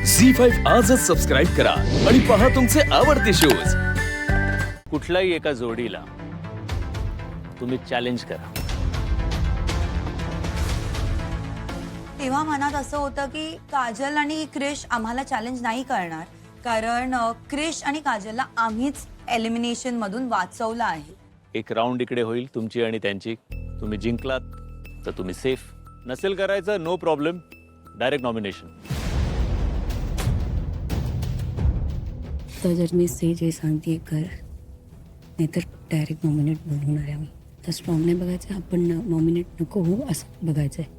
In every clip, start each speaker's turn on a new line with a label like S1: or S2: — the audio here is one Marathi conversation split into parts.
S1: झी5 आजच सबस्क्राईब करा आणि पहा तुमचे आवडते शोज।
S2: कुठल्याही एका जोडीला तुम्ही चॅलेंज करा।
S3: तेव्हा मनात असं होतं की काजल आणि क्रिश आम्हाला चॅलेंज नाही करणार, कारण क्रिश आणि काजलला आम्हीच एलिमिनेशन मधून वाचवलं आहे।
S2: एक राउंड इकडे होईल तुमची आणि त्यांची। तुम्ही जिंकलात तर तुम्ही सेफ, नसेल करायचं नो प्रॉब्लेम, डायरेक्ट नॉमिनेशन।
S4: तर जर मी से जे सांगते कर, नाहीतर डायरेक्ट नॉमिनेट बनवणार आहे मी। तर स्ट्रॉंग नाही बघायचं, आपण नॉमिनेट नको हो असं बघायचं आहे।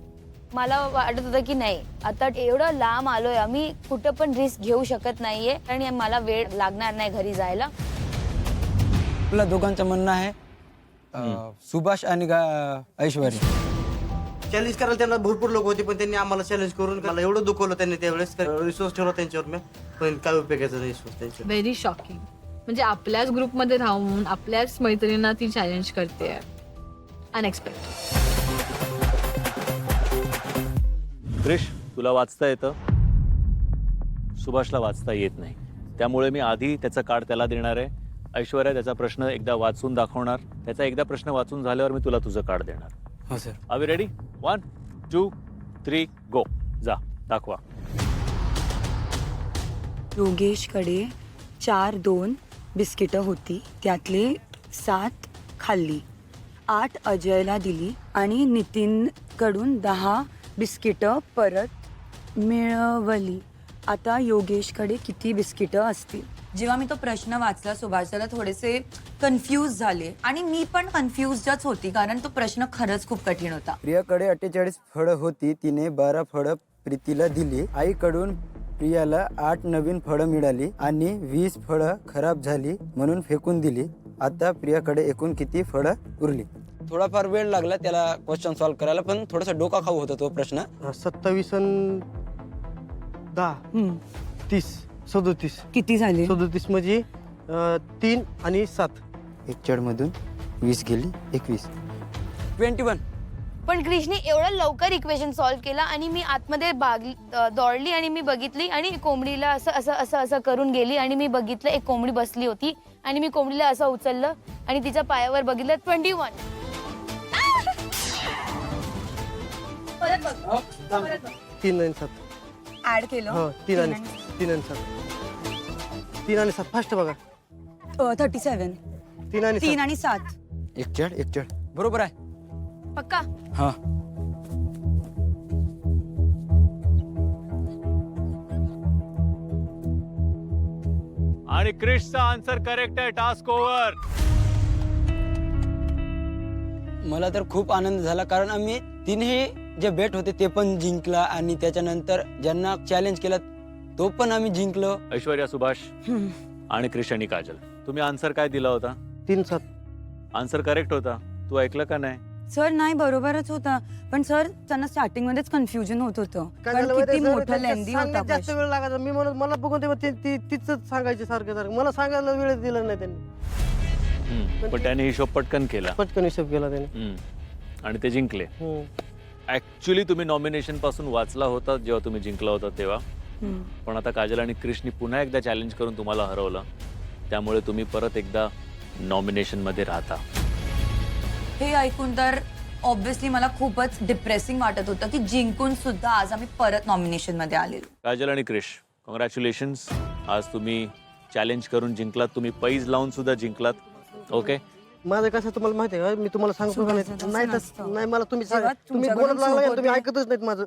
S5: मला वाटत होतं की नाही, आता एवढं लांब आलोय आम्ही, कुठं पण रिस्क घेऊ शकत नाहीये आणि मला वेळ लागणार नाही घरी जायला।
S6: आपल्या दोघांचं म्हणणं आहे सुभाष आणि ऐश्वर्या
S7: चॅलेंज करायला त्यांना भरपूर लोक होते, पण त्यांनी आम्हाला चॅलेंज करून मला एवढं दुखवलं त्यांनी त्यावेळेस। विश्वास ठेवला त्यांच्यावर मी, पण काय उपयोगाचा नाही विश्वास त्यांच्यावर।
S8: व्हेरी शॉकिंग, म्हणजे आपल्याच ग्रुपमध्ये राहून आपल्याच मैत्रिणींना ती चॅलेंज करते। अनएक्सपेक्टेड।
S2: क्रिश, तुला वाचता येतं, सुभाषला वाचता येत नाही, त्यामुळे मी आधी त्याचा कार्ड त्याला देणार आहे। ऐश्वर्या त्याचा प्रश्न एकदा वाचून दाखवणार, त्याचा एकदा प्रश्न वाचून झाल्यावर मी तुला तुझं कार्ड देणार।
S6: हो sir.
S2: Are we ready? 1 2 3 go. जा दाखवा।
S3: योगेशकडे 4-2 बिस्किटं होती, त्यातले 7 खाल्ली, 8 अजयला दिली आणि नितीनकडून 10 बिस्किटं परत मिळवली। आता योगेशकडे किती बिस्किटं असतील? जेव्हा मी तो प्रश्न वाचला सुभाषला थोडेसे कन्फ्यूज झाले आणि मी पण कन्फ्यूजच होती, कारण तो प्रश्न खरंच खूप कठीण होता।
S6: प्रियाकडे 48 फळं होती, तिने 12 फळं प्रीतीला दिली। आईकडून प्रियाला 8 नवीन फळं मिळाली आणि 20 फळं खराब झाली म्हणून फेकून दिली। आता प्रियाकडे एकूण किती फळं उरली? थोडाफार वेळ लागला त्याला क्वेश्चन सॉल्व्ह करायला, पण थोडासा डोका खाऊ होता तो प्रश्न।
S7: 27 आणि 10 30 37
S3: किती झाले?
S7: 37 म्हणजे 3 आणि 7।
S6: एक चढमधून 20 गेली, 21 21।
S5: पण क्रिशने एवढं लवकर इक्वेशन सॉल्व्ह केला आणि मी आतमध्ये दौडली आणि मी बघितली आणि कोंबडीला असं असं असं असं करून गेली आणि मी बघितलं एक कोंबडी बसली होती आणि मी कोंबडीला असं उचललं आणि तिच्या पायावर बघितलं 21। परत बघ, परत बघ।
S7: 3 आणि 7
S3: ऍड केलं?
S7: हो, 3 आणि 7 3 आणि 7 फास्ट बघा।
S3: 37
S7: 3 आणि
S3: 3 आणि 7
S6: एक चढ बरोबर आहे।
S5: पक्का?
S6: हा।
S2: आणि क्रिशचा आन्सर करेक्ट आहे। Task over.
S6: मला तर खूप आनंद झाला, कारण आम्ही तिन्ही जे बेट होते ते पण जिंकला आणि त्याच्यानंतर ज्यांना चॅलेंज केला तो पण आम्ही जिंकलो।
S2: ऐश्वर्या, सुभाष आणि क्रिश आणि काजल, तुम्ही आन्सर काय दिला होता?
S7: 3 7
S2: आन्सर करेक्ट होता, तू ऐकलं का नाही?
S3: सर नाही, बरोबरच होता, पण सर त्यांना स्टार्टिंग मध्येच कन्फ्युजन होत होतं,
S7: काय
S3: कारण
S7: झालं
S3: किती
S7: माहिती आहे,
S3: मोठं
S7: सर,
S3: लेंदी
S7: सांगण्यात
S3: होता
S7: जास्त वेळ लागायचा। मी म्हणत मला बघून तीच सांगायचे सारखं मला सांगायला वेळ दिला नाही त्यांनी।
S2: पण त्याने हिशोब पटकन केला,
S7: पटकन हिशोब केला त्यांनी
S2: आणि ते जिंकले। ऍक्च्युली तुम्ही नॉमिनेशन पासून वाचला होता जेव्हा तुम्ही जिंकला होता तेव्हा, पण आता काजल आणि क्रिशनी पुन्हा एकदा चॅलेंज करून तुम्हाला हरवलं, त्यामुळे तुम्ही परत एकदा नॉमिनेशन मध्ये राहता।
S3: हे ऐकून तर ऑब्व्हियसली मला खूपच डिप्रेसिंग वाटत होतं की जिंकून सुद्धा आज आम्ही परत नॉमिनेशन मध्ये आलेलो।
S2: काजल आणि क्रिश, कॉंग्रॅच्युलेशन्स, आज तुम्ही चॅलेंज करून जिंकलात, तुम्ही पैज लावून सुद्धा जिंकलात। ओके,
S7: माझं कसं तुम्हाला माहिती आहे का, मी तुम्हाला सांगतो का नाही नाही मला तुम्ही तुम्ही बोलत लागला, तुम्ही ऐकतच नाहीत माझं।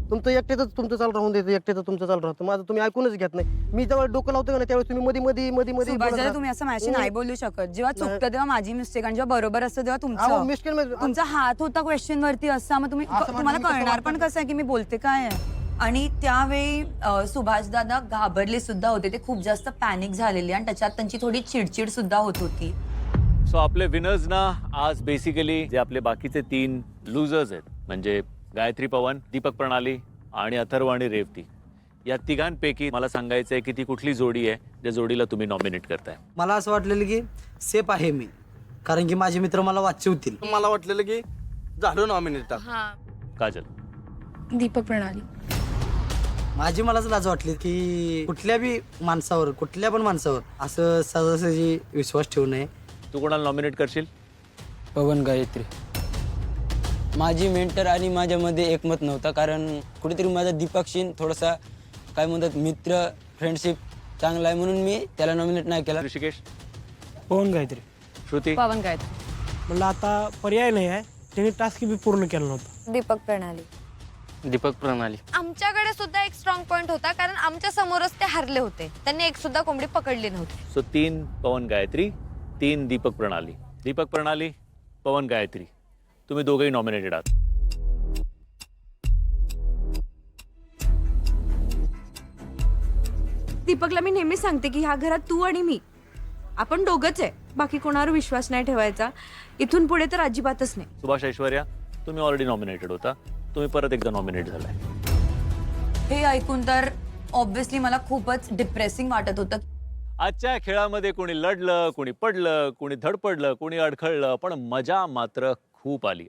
S7: तुमचं एकट्याच तुमचं चालू राहून देतं, एकट्याच तुमचं चालू राहतं, माझं तुम्ही ऐकूनच घेत नाही। मी जेव्हा डोकं लावतो ना त्यावेळेस तुम्ही मध्ये मध्ये मध्ये मध्ये बोलत राहता।
S3: तुम्ही असं माझ्याशी नाही बोलू शकत, जेव्हा चुकतं तेव्हा माझी मिस्टेक आणि जेव्हा बरोबर असतं तेव्हा
S7: अहो, मिस्टेक म्हणजे
S3: तुमचा हात होता क्वेश्चन वरती असा, मग तुम्हाला कळणार पण कसं आहे की मी बोलते काय आहे। आणि त्यावेळी सुभाष दादा घाबरले सुद्धा होते, ते खूप जास्त पॅनिक झालेले आणि त्याच्यात त्यांची थोडी चिडचिड सुद्धा होत होती।
S2: सो आपले विनर्स ना आज बेसिकली जे आपले बाकीचे 3 लुजर्स आहेत, म्हणजे गायत्री पवन, दीपक प्रणाली आणि अथर्व आणि रेवती, या तिघांपैकी मला सांगायचं आहे की ती कुठली जोडी आहे ज्या जोडीला तुम्ही नॉमिनेट करताय?
S9: मला असं वाटलेलं की सेफ आहे मी, कारण की माझे मित्र मला वाचवतील।
S7: मला वाटलेलं की झालं नॉमिनेट।
S5: हा,
S2: काजल,
S8: दीपक प्रणाली।
S9: माझी मलाच लाज वाटली की कुठल्या पण माणसावर असं सहजासहजी विश्वास ठेवू नये.
S2: तू कोणाला नॉमिनेट करशील?
S6: पवन गायत्री. माझी मेंटर आणि माझ्यामध्ये एकमत नव्हता, कारण कुठेतरी माझा दीपकशीन थोडासा काय म्हणतात मित्र फ्रेंडशिप चांगला आहे म्हणून मी त्याला नॉमिनेट नाही केला.
S2: ऋषिकेश,
S10: पवन गायत्री.
S2: श्रुती,
S4: पवन गायत्री.
S10: म्हणलं आता पर्याय नाही आहे, त्यांनी टास्क बी पूर्ण केला नव्हता.
S5: दीपक प्रणाली.
S1: दीपक प्रणाली.
S5: आमच्याकडे सुद्धा एक स्ट्रॉंग पॉइंट होता, कारण आमच्या समोरच ते हरले होते. त्यांनी एक सुद्धा कोंबडी पकडली नव्हती.
S2: सो 3 पवन गायत्री, 3 दीपक प्रणाली. दीपक प्रणाली, पवन गायत्री, तुम्ही दोघेही नॉमिनेटेड आहात.
S11: दीपकला मी नेहमी सांगते की ह्या घरात तू आणि मी आपण दोघंच आहे, बाकी कोणावर विश्वास नाही ठेवायचा. इथून पुढे तर अजिबातच नाही.
S2: सुभाष ऐश्वर्या, तुम्ही ऑलरेडी नॉमिनेटेड होता, तुम्ही परत एकदा नॉमिनेट झालाय.
S3: हे ऐकून तर ऑब्व्हियसली मला खूपच डिप्रेसिंग वाटत होतं.
S2: आजच्या खेळामध्ये कोणी लढलं, कोणी पडलं, कोणी धडपडलं, कोणी अडखळलं, पण मजा मात्र खूप आली.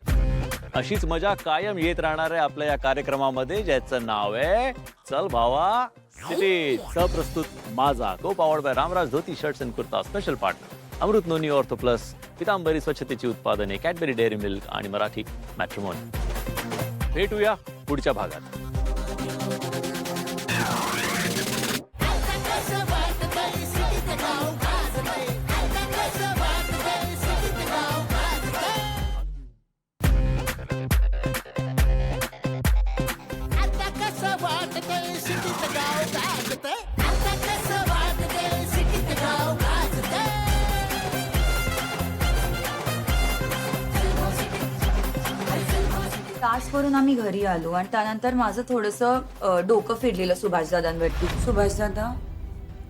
S2: अशीच मजा कायम येत राहणार आहे आपल्या या कार्यक्रमामध्ये, ज्याचं नाव आहे चल भावा सिटी. प्रस्तुत माझा, co powered by Ramraj dhoti shirts and kurta. Special partner Amrut Noni Ortho plus, Pitambari स्वच्छतेची उत्पादने, कॅडबरी डेअरी मिल्क आणि मराठी मॅट्रिमोनी. भेटूया पुढच्या भागात.
S3: तासवरून आम्ही घरी आलो आणि त्यानंतर माझं थोडंसं डोकं फिरलेलं सुभाषदादांवरती. सुभाषदादा,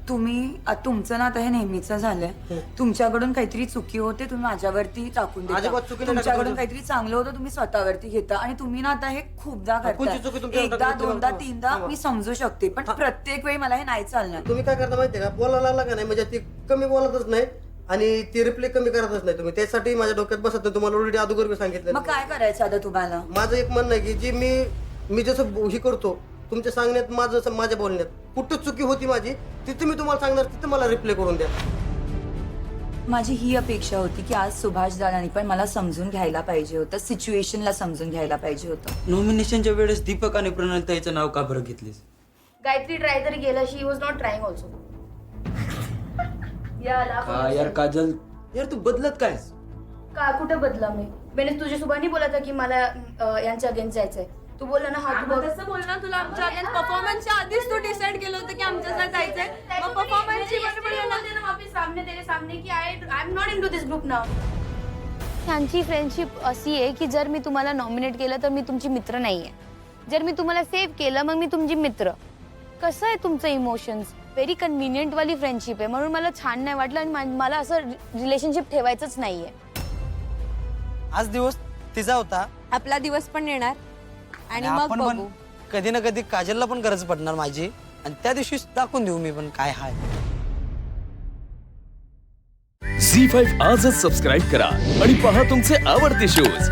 S3: तुम्ही तुमचं ना आता हे नेहमीचं झालंय. तुमच्याकडून काहीतरी चुकी होते, तुम्ही माझ्यावरती टाकून देता.
S7: अजिबात चुकी नाही
S3: तुमच्याकडून
S7: टाकत.
S3: काहीतरी चांगलं होतं, तुम्ही स्वतःवरती घेता. आणि तुम्ही ना आता हे खूपदा
S7: कोणती चुकी
S3: करता.
S7: तुमच्या
S3: एकदा,
S7: हातात
S3: दोनदा,
S7: घेतली?
S3: तीनदा
S7: हा.
S3: मी समजू शकते, पण प्रत्येक वेळी मला हे नाही चालणार.
S7: तुम्ही काय करता माहितीये का, बोलायला लागला का नाही म्हणजे ती कमी बोलतच नाही आणि ती रिप्ले कमी करतच नाही. तुम्ही त्यासाठी माझ्या डोक्यात बसत नाही. तुम्हाला ऑलरेडी अगोदर मी सांगितलं.
S3: मग काय करायचं आता तुम्हाला?
S7: माझं एक म्हणणं आहे की जी मी जसं हे करतो तुमच्या सांगण्यात, माझ्या बोलण्यात कुठं चुकी होती माझी, तिथे मी तुम्हाला सांगणार, तिथे मला रिप्ले करून द्या.
S3: माझी ही अपेक्षा होती की आज सुभाषदादांनी पण मला समजून घ्यायला पाहिजे होतं, सिच्युएशनला समजून घ्यायला पाहिजे होतं.
S6: नॉमिनेशनच्या वेळेस दीपक आणि प्रणाली ताईचं नाव का बरं घेतलीस?
S5: गायत्री ट्राय तरी केला. शी वॉज नॉट ट्राईंग ऑल्सो.
S6: यार काजल, यार तू बदलत काय?
S5: का कुठे बदला मी? बेनेस तुझ्या सुभानी बोला की मला यांच्या अगेन्स्ट जायचंय. तू बोलला ना हा तू
S11: तसं बोल ना, तुला आमच्या परफॉर्मन्सच्या आधीच तू डिसाइड केलं होतं की आमच्या जायचंय. मग परफॉर्मन्सची
S5: त्यांची फ्रेंडशिप अशी आहे की जर मी तुम्हाला नॉमिनेट केलं तर मी तुमची मित्र नाहीये. जर मी तुम्हाला सेव्ह केलं मग मी तुमची मित्र. कसं आहे तुमचं इमोशन्स? व्हेरी कन्व्हिनियंट वाली फ्रेंडशिप आहे, म्हणून मला छान नाही वाटलं आणि मला असं रिलेशनशिप ठेवायचंच नाहीये.
S9: आज दिवस तिचा होता
S11: आपला दिवस पण येणार आणि मग
S9: आपण पण
S11: बघू.
S9: कधी ना कधी काजलला पण गरज पडणार माझी, आणि त्या दिवशी दाखवून देऊ मी पण काय हाय.
S1: झी5 आजच सबस्क्राईब करा आणि पहा तुमचे आवडते शोज